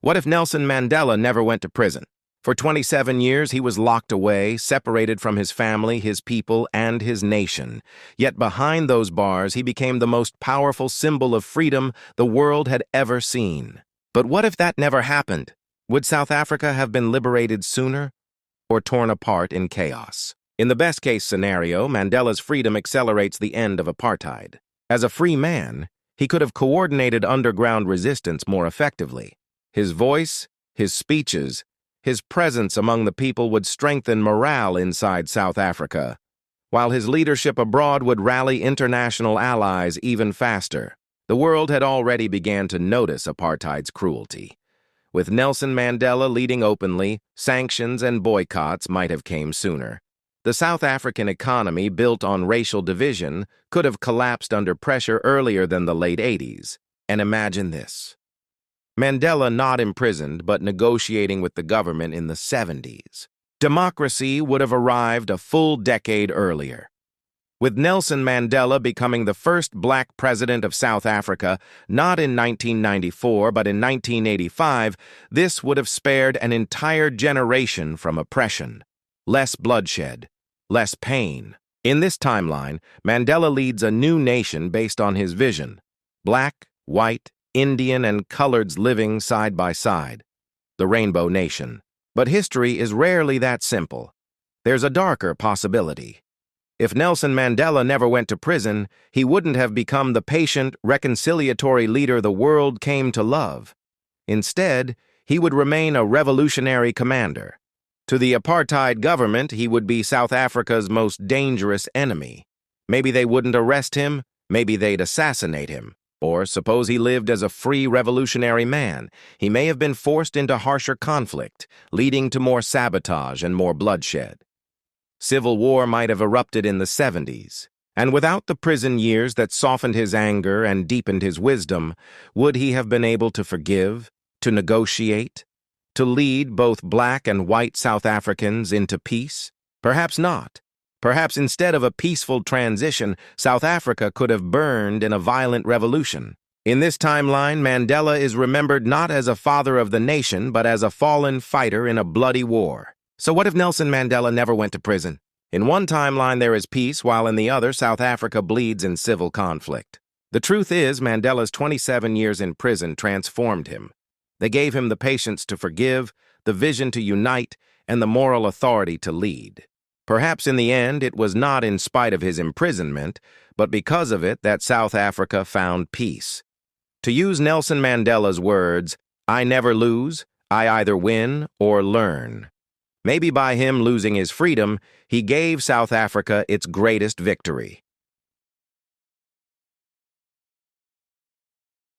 What if Nelson Mandela never went to prison? For 27 years, he was locked away, separated from his family, his people, and his nation. Yet behind those bars, he became the most powerful symbol of freedom the world had ever seen. But what if that never happened? Would South Africa have been liberated sooner or torn apart in chaos? In the best-case scenario, Mandela's freedom accelerates the end of apartheid. As a free man, he could have coordinated underground resistance more effectively. His voice, his speeches, his presence among the people would strengthen morale inside South Africa, while his leadership abroad would rally international allies even faster. The world had already begun to notice apartheid's cruelty. With Nelson Mandela leading openly, sanctions and boycotts might have come sooner. The South African economy, built on racial division, could have collapsed under pressure earlier than the late 80s. And imagine this. Mandela not imprisoned but negotiating with the government in the 70s. Democracy would have arrived a full decade earlier. With Nelson Mandela becoming the first black president of South Africa, not in 1994 but in 1985, this would have spared an entire generation from oppression. Less bloodshed, less pain. In this timeline, Mandela leads a new nation based on his vision. Black, white, Indian, and coloreds living side by side. The Rainbow Nation. But history is rarely that simple. There's a darker possibility. If Nelson Mandela never went to prison, he wouldn't have become the patient, reconciliatory leader the world came to love. Instead, he would remain a revolutionary commander. To the apartheid government, he would be South Africa's most dangerous enemy. Maybe they wouldn't arrest him, maybe they'd assassinate him. Or suppose he lived as a free revolutionary man. He may have been forced into harsher conflict, leading to more sabotage and more bloodshed. Civil war might have erupted in the 70s. And without the prison years that softened his anger and deepened his wisdom, would he have been able to forgive, to negotiate, to lead both black and white South Africans into peace? Perhaps not. Perhaps instead of a peaceful transition, South Africa could have burned in a violent revolution. In this timeline, Mandela is remembered not as a father of the nation, but as a fallen fighter in a bloody war. So what if Nelson Mandela never went to prison? In one timeline there is peace, while in the other, South Africa bleeds in civil conflict. The truth is, Mandela's 27 years in prison transformed him. They gave him the patience to forgive, the vision to unite, and the moral authority to lead. Perhaps in the end, it was not in spite of his imprisonment, but because of it that South Africa found peace. To use Nelson Mandela's words, "I never lose, I either win or learn." Maybe by him losing his freedom, he gave South Africa its greatest victory.